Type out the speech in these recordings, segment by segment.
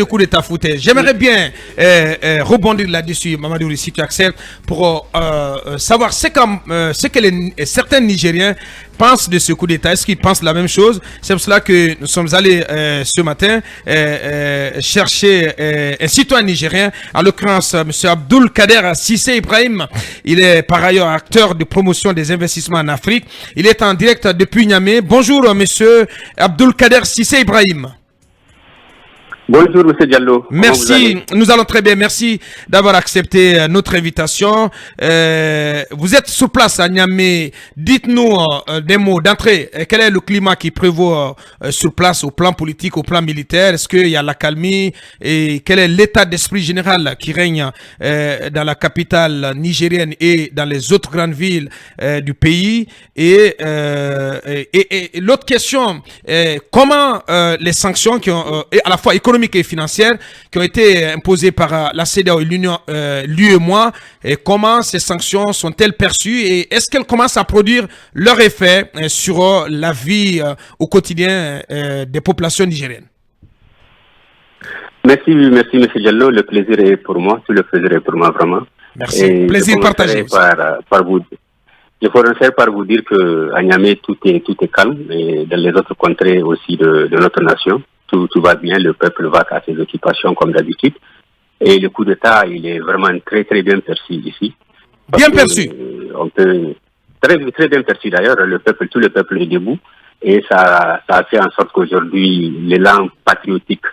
Le coup d'État foutaise. J'aimerais bien rebondir là-dessus, Mamadou, si tu acceptes, pour savoir ce que certains Nigériens pensent de ce coup d'État. Est-ce qu'ils pensent la même chose? C'est pour cela que nous sommes allés ce matin chercher un citoyen nigérien, en l'occurrence M. Abdul Kader Sissé Ibrahim. Il est par ailleurs acteur de promotion des investissements en Afrique. Il est en direct depuis Niamey. Bonjour M. Abdul Kader Sissé Ibrahim. Bonjour, M. Diallo. Merci, nous allons très bien. Merci d'avoir accepté notre invitation. Vous êtes sur place à Niamey. Dites-nous des mots d'entrée. Quel est le climat qui prévaut sur place au plan politique, au plan militaire? Est-ce qu'il y a l'accalmie? Et quel est l'état d'esprit général qui règne dans la capitale nigérienne et dans les autres grandes villes du pays? Et l'autre question, comment les sanctions qui ont, à la fois économiques et financières qui ont été imposées par la CEDEAO et l'UEMOA, et comment ces sanctions sont-elles perçues et est-ce qu'elles commencent à produire leur effet sur la vie au quotidien des populations nigériennes? Merci, M. Diallo. Le plaisir est pour moi. Tout le plaisir est pour moi, vraiment. Merci. Et plaisir partagé. Je commencerai par vous dire qu'à Niamey, tout est calme et dans les autres contrées aussi de notre nation. Tout va bien, le peuple va à ses occupations comme d'habitude. Et le coup d'État, il est vraiment très très bien perçu ici. Bien perçu. Très bien perçu d'ailleurs, tout le peuple est debout. Et ça a fait en sorte qu'aujourd'hui, l'élan patriotique,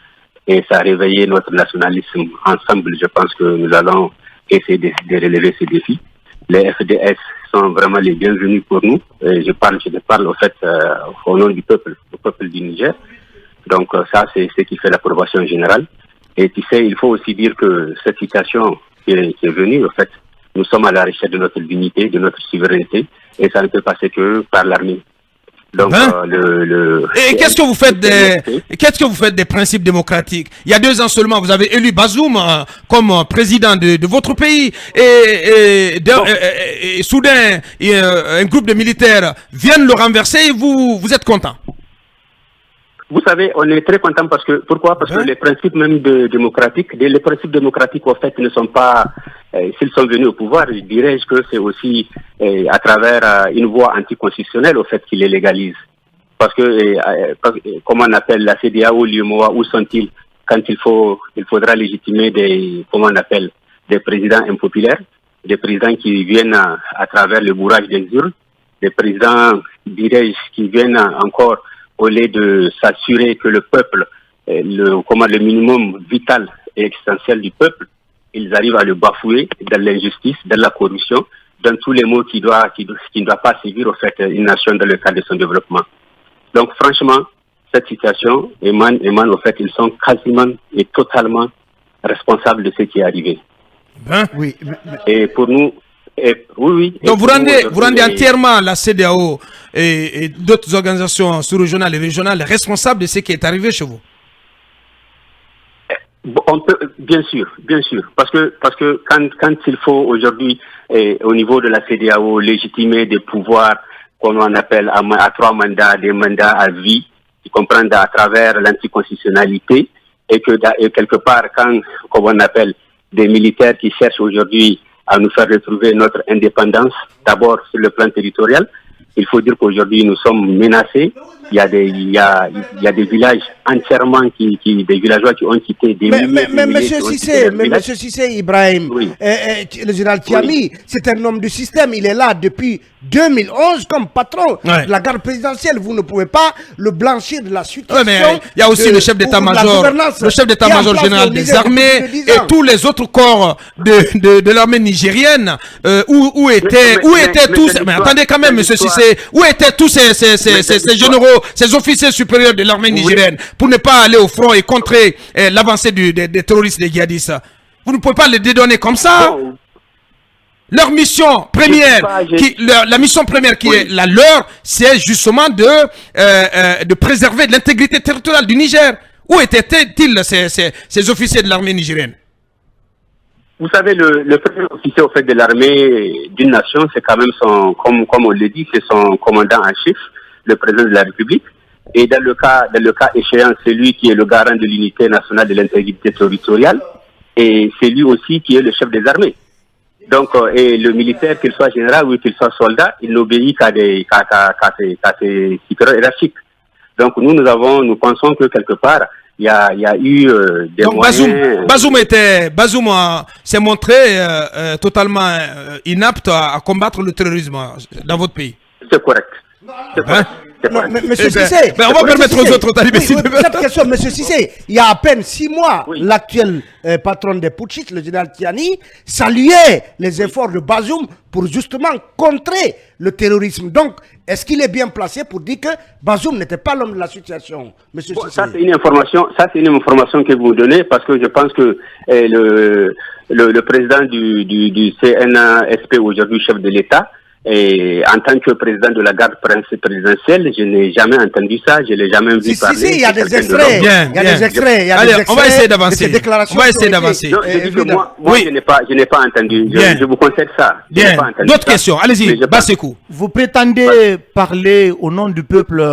et ça a réveillé notre nationalisme ensemble. Je pense que nous allons essayer de relever ces défis. Les FDS sont vraiment les bienvenus pour nous. Et je parle au fait au nom du peuple du Niger. Donc ça, c'est ce qui fait l'approbation générale. Et tu sais, il faut aussi dire que cette situation qui est venue, en fait, nous sommes à la recherche de notre dignité, de notre souveraineté, et ça ne peut passer que par l'armée. Donc, Et qu'est-ce que vous faites des principes démocratiques? Il y a 2 ans seulement, vous avez élu Bazoum comme président de votre pays, et soudain, un groupe de militaires viennent le renverser et vous êtes content. Vous savez, on est très content pourquoi? Parce que les principes même les principes démocratiques, en fait, ne sont pas, s'ils sont venus au pouvoir, je dirais que c'est aussi à travers une voie anticonstitutionnelle, au fait, qu'ils les légalisent. Parce que, comment on appelle la CEDEAO, l'UEMOA, où sont-ils quand il faudra légitimer des présidents impopulaires, des présidents qui viennent à travers le bourrage des urnes, des présidents, dirais-je, qui viennent encore au lieu de s'assurer que le peuple, le minimum vital et existentiel du peuple, ils arrivent à le bafouer dans l'injustice, dans la corruption, dans tous les mots qui ne doit pas sévir, au fait, une nation dans le cadre de son développement. Donc, franchement, cette situation émane, au fait, ils sont quasiment et totalement responsables de ce qui est arrivé. Oui. Et pour nous, oui. Donc vous rendez entièrement la CEDEAO et d'autres organisations sous-régionales et régionales responsables de ce qui est arrivé chez vous? On peut, bien sûr, parce que quand il faut aujourd'hui, au niveau de la CEDEAO, légitimer des pouvoirs qu'on appelle à 3 mandats, des mandats à vie, qui comprennent à travers l'anticonstitutionnalité, et quelque part, comme on appelle des militaires qui cherchent aujourd'hui à nous faire retrouver notre indépendance, d'abord sur le plan territorial. Il faut dire qu'aujourd'hui nous sommes menacés. Il y a des villages entièrement des villageois qui ont quitté des milliers. Mais Monsieur Sissé Ibrahim, oui. Le général Tiami, c'est un homme du système. Il est là depuis 2011 comme patron de la garde présidentielle. Vous ne pouvez pas le blanchir de la situation. Mais il y a aussi le chef d'état-major général des armées et tous les autres corps de l'armée nigérienne. Où étaient tous? Mais attendez quand même, Monsieur Sissé. Où étaient tous ces généraux, ces officiers supérieurs de l'armée nigérienne pour ne pas aller au front et contrer l'avancée des terroristes, des djihadistes? Vous ne pouvez pas les dédonner comme ça. Leur mission première, la mission première qui est la leur, c'est justement de préserver l'intégrité territoriale du Niger. Où étaient-ils ces officiers de l'armée nigérienne? Vous savez, le premier officier au fait de l'armée d'une nation, c'est quand même comme on le dit, c'est son commandant en chef, le président de la République. Et dans le cas échéant, c'est lui qui est le garant de l'unité nationale de l'intégrité territoriale, et c'est lui aussi qui est le chef des armées. Donc, et le militaire, qu'il soit général ou qu'il soit soldat, il n'obéit qu'à ses supérieurs hiérarchiques. Donc, nous pensons que quelque part, il y a eu des donc, moyens... Bazoum s'est montré totalement inapte à combattre le terrorisme dans votre pays. C'est correct. Monsieur Cissé, on va permettre aux autres talibés. Cette question, monsieur Cissé, il y a à peine 6 mois, l'actuel patron des putschistes, le général Tiani, saluait les efforts de Bazoum pour justement contrer le terrorisme. Donc, est-ce qu'il est bien placé pour dire que Bazoum n'était pas l'homme de la situation, monsieur Cissé? Ça, c'est une information que vous donnez, parce que je pense que le président du CNSP, aujourd'hui chef de l'État, et en tant que président de la garde présidentielle, je n'ai jamais entendu ça, je ne l'ai jamais vu parler. Si, il y a des extraits. Il y a des extraits. Allez, on va essayer d'avancer. Moi, je n'ai pas entendu. Je vous concède ça. Bien. D'autres questions. Allez-y, Bassekou. Vous prétendez parler au nom du peuple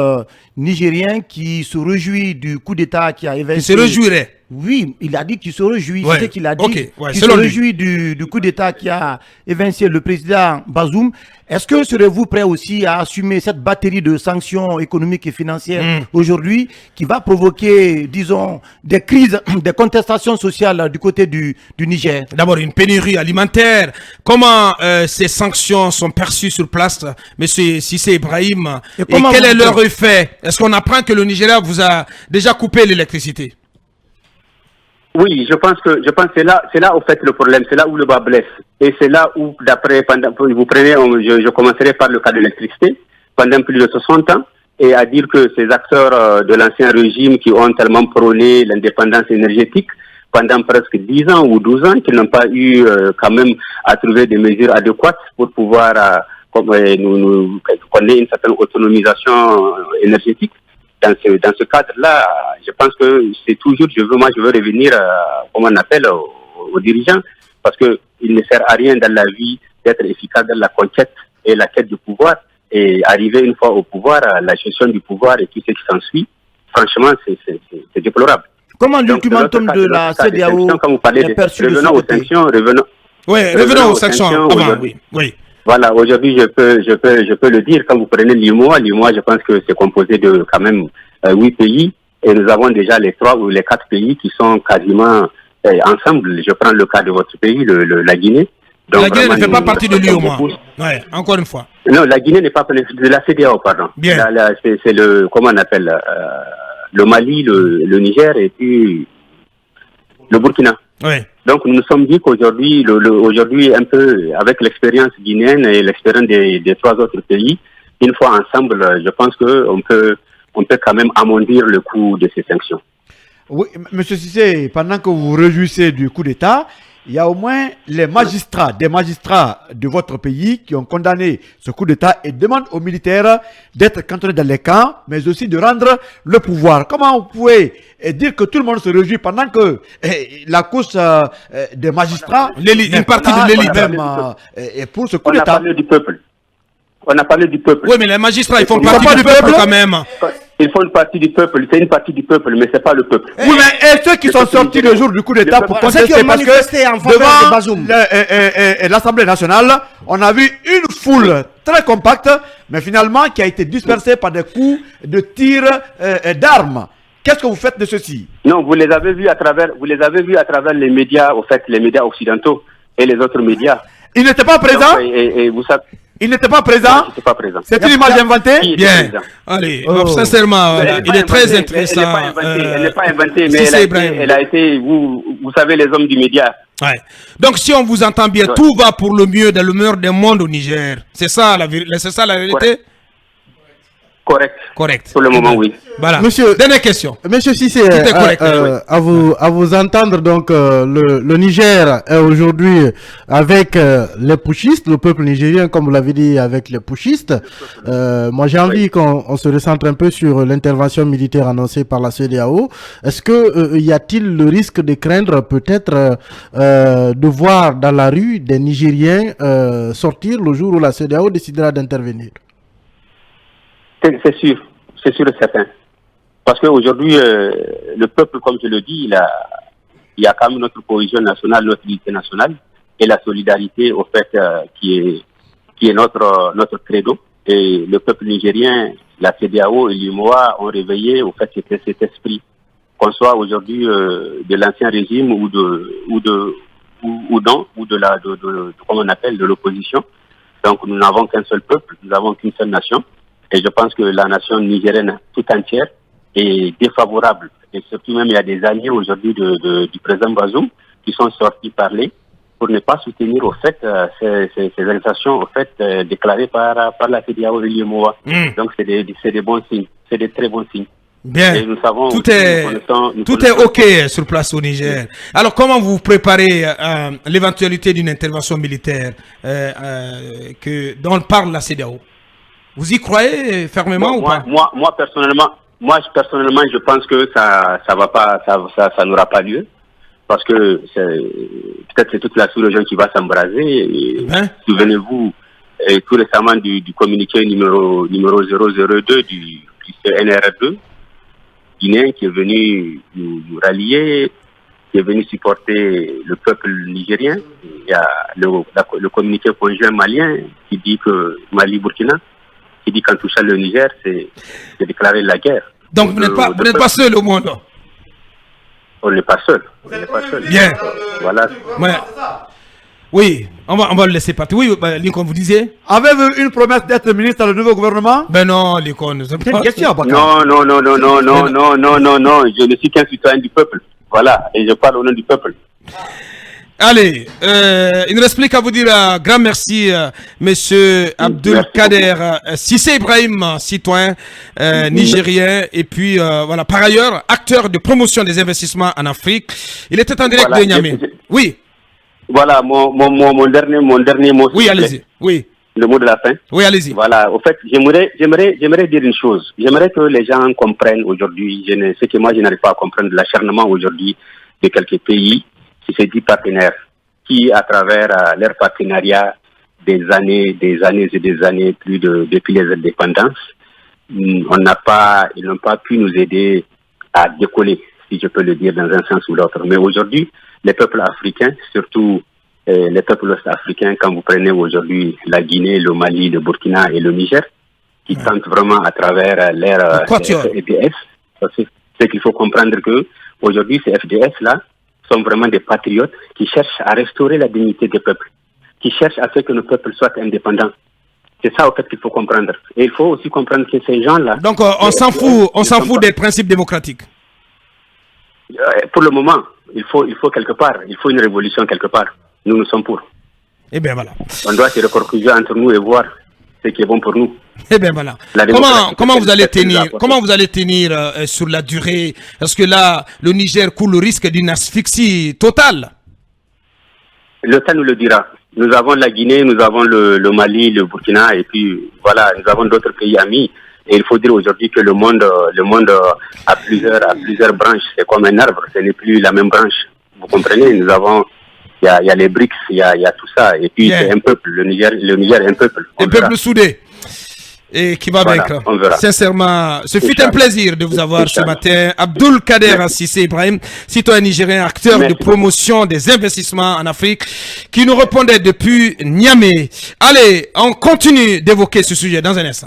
nigérien qui se réjouit du coup d'État qui a évincé... Qui se réjouirait. Oui, il a dit qu'il se réjouit. Ouais. C'est ce qu'il a dit. Okay. Ouais. Il se réjouit du coup d'État qui a évincé le président Bazoum. Est-ce que serez-vous prêt aussi à assumer cette batterie de sanctions économiques et financières aujourd'hui qui va provoquer, disons, des crises, des contestations sociales du côté du Niger? D'abord, une pénurie alimentaire. Comment ces sanctions sont perçues sur place, monsieur Cissé Ibrahim? Et quel est leur effet? Est-ce qu'on apprend que le Nigeria vous a déjà coupé l'électricité? Oui, je pense que c'est là au fait le problème, c'est là où le bas blesse. Et c'est là où, vous prenez, je commencerai par le cas de l'électricité, pendant plus de 60 ans, et à dire que ces acteurs de l'ancien régime qui ont tellement prôné l'indépendance énergétique, pendant presque 10 ans ou 12 ans, qu'ils n'ont pas eu quand même à trouver des mesures adéquates pour pouvoir qu'on ait une certaine autonomisation énergétique. Dans ce cadre-là, je pense que c'est toujours, je veux revenir, comme on appelle, aux dirigeants, parce que il ne sert à rien dans la vie d'être efficace dans la conquête et la quête du pouvoir, et arriver une fois au pouvoir, la gestion du pouvoir et tout ce qui s'ensuit, franchement, c'est déplorable. Comment l'ultimatum de la CEDEAO est perçu de revenons aux sanctions, revenons aux sanctions. Oui. Voilà, aujourd'hui, je peux le dire, quand vous prenez l'UEMOA, je pense que c'est composé de quand même 8 pays, et nous avons déjà les 3 ou les 4 pays qui sont quasiment ensemble. Je prends le cas de votre pays, la Guinée. Donc, la Guinée ne fait pas partie de l'UEMOA. Ouais, encore une fois. Non, la Guinée n'est pas de la CEDEAO, pardon. Bien. C'est le, comment on appelle, le Mali, le Niger et puis le Burkina. Oui. Donc nous nous sommes dit qu'aujourd'hui, aujourd'hui un peu avec l'expérience guinéenne et l'expérience des 3 autres pays, une fois ensemble, je pense qu'on peut quand même amondir le coût de ces sanctions. Oui, monsieur Cissé, pendant que vous vous réjouissez du coup d'État, il y a au moins des magistrats de votre pays qui ont condamné ce coup d'État et demandent aux militaires d'être cantonnés dans les camps, mais aussi de rendre le pouvoir. Comment vous pouvez dire que tout le monde se réjouit pendant que la course des magistrats, une partie de l'élite, et pour ce coup d'État? On a parlé du peuple. On a parlé du peuple. Oui, mais les magistrats, ils font partie du peuple quand même. Ils font une partie du peuple, c'est une partie du peuple, mais c'est pas le peuple. Oui, mais et ceux qui sont sortis le jour du coup d'État pour contester, parce que devant l'Assemblée nationale, on a vu une foule très compacte, mais finalement qui a été dispersée par des coups de tir d'armes. Qu'est-ce que vous faites de ceci? Non, vous les avez vus à travers les médias, au fait, les médias occidentaux et les autres médias. Ils n'étaient pas présents. Et vous savez. Il n'était pas présent. C'est une image inventée. Bien. Allez, sincèrement, il est très intéressant. Elle n'est pas inventée, mais elle a été, vous savez, les hommes du média. Ouais. Donc, si on vous entend bien, tout va pour le mieux dans le meilleur des mondes au Niger. C'est ça la vérité? Correct. Pour le moment, oui. Voilà. Monsieur, dernière question. Monsieur Cissé, à vous entendre, donc le Niger est aujourd'hui avec les putschistes, le peuple nigérien, comme vous l'avez dit, avec les putschistes. Moi, j'ai envie qu'on se recentre un peu sur l'intervention militaire annoncée par la CEDEAO. Est-ce que y a-t-il le risque de craindre peut-être de voir dans la rue des Nigériens sortir le jour où la CEDEAO décidera d'intervenir? C'est sûr et certain. Parce qu'aujourd'hui, le peuple, comme je le dis, il y a quand même notre cohésion nationale, notre unité nationale, et la solidarité, au fait, qui est notre credo. Et le peuple nigérien, la CEDEAO et l'UMOA ont réveillé, au fait, cet esprit. Qu'on soit aujourd'hui de l'ancien régime ou de comment on appelle, de l'opposition. Donc, nous n'avons qu'un seul peuple, nous n'avons qu'une seule nation. Et je pense que la nation nigérienne tout entière est défavorable. Et surtout même, il y a des alliés aujourd'hui du président Bazoum qui sont sortis parler pour ne pas soutenir au fait ces arrestations au fait déclarées par la CEDEAO et l'UMOA. Donc c'est des bons signes, c'est des très bons signes. Bien, et nous savons, tout est OK sur place au Niger. Alors comment vous préparez l'éventualité d'une intervention militaire dont parle la CEDEAO? Vous y croyez fermement ou pas? Moi personnellement, je pense que ça va pas, ça n'aura pas lieu. Parce que peut-être c'est toute la sous-région qui va s'embraser. Souvenez-vous, tout récemment du communiqué numéro 002 du CNR2, guinéen qui est venu nous rallier, qui est venu supporter le peuple nigérien. Il y a le communiqué conjoint malien qui dit que Mali-Burkina, qui dit qu'en touchant le Niger, c'est déclarer la guerre. Donc vous n'êtes pas seul au monde. On n'est pas seul. Bien. Voilà. Ouais. Oui, on va le laisser partir. Oui, Lincoln, vous disiez? Avez-vous une promesse d'être ministre dans le nouveau gouvernement? Ben non, Lincoln. Non. Je ne suis qu'un citoyen du peuple. Voilà. Et je parle au nom du peuple. Allez, il ne reste plus qu'à vous dire un grand merci, monsieur Abdulkader Cissé Ibrahim, citoyen nigérien, et puis voilà, par ailleurs, acteur de promotion des investissements en Afrique. Il était en direct de Niamey. Oui. Voilà, mon dernier mot. Oui, allez-y. Oui. Le mot de la fin. Oui, allez-y. Voilà, au fait, j'aimerais dire une chose. J'aimerais que les gens comprennent aujourd'hui, ce que moi je n'arrive pas à comprendre, l'acharnement aujourd'hui de quelques pays qui se dit partenaires, qui à travers leur partenariat des années et des années, depuis les indépendances, ils n'ont pas pu nous aider à décoller, si je peux le dire dans un sens ou l'autre. Mais aujourd'hui, les peuples africains, surtout les peuples ouest-africains, quand vous prenez aujourd'hui la Guinée, le Mali, le Burkina et le Niger, qui tentent vraiment à travers leur FDS, c'est qu'il faut comprendre que aujourd'hui ces FDS-là sont vraiment des patriotes qui cherchent à restaurer la dignité des peuples, qui cherchent à ce que nos peuples soient indépendants. C'est ça, au fait, qu'il faut comprendre. Et il faut aussi comprendre que ces gens-là... Donc, on s'en fout des principes démocratiques. Pour le moment, il faut quelque part, il faut une révolution quelque part. Nous sommes pour. Eh bien, voilà. On doit se recroqueviller entre nous et voir ce qui est bon pour nous. Eh bien, voilà. Comment vous allez tenir sur la durée? Parce que là, le Niger court le risque d'une asphyxie totale. Le temps nous le dira. Nous avons la Guinée, nous avons le Mali, le Burkina, et puis voilà, nous avons d'autres pays amis. Et il faut dire aujourd'hui que le monde a plusieurs branches. C'est comme un arbre, ce n'est plus la même branche. Vous comprenez? Nous avons, il y a les BRICS, il y a tout ça. Et puis c'est un peuple. Le Niger est un peuple. Un peuple soudé. Et qui va vaincre. Sincèrement, ce fut un plaisir de vous avoir ce matin. Abdulkader Cissé Ibrahim, citoyen nigérien, acteur de promotion des investissements en Afrique, qui nous répondait depuis Niamey. Allez, on continue d'évoquer ce sujet dans un instant.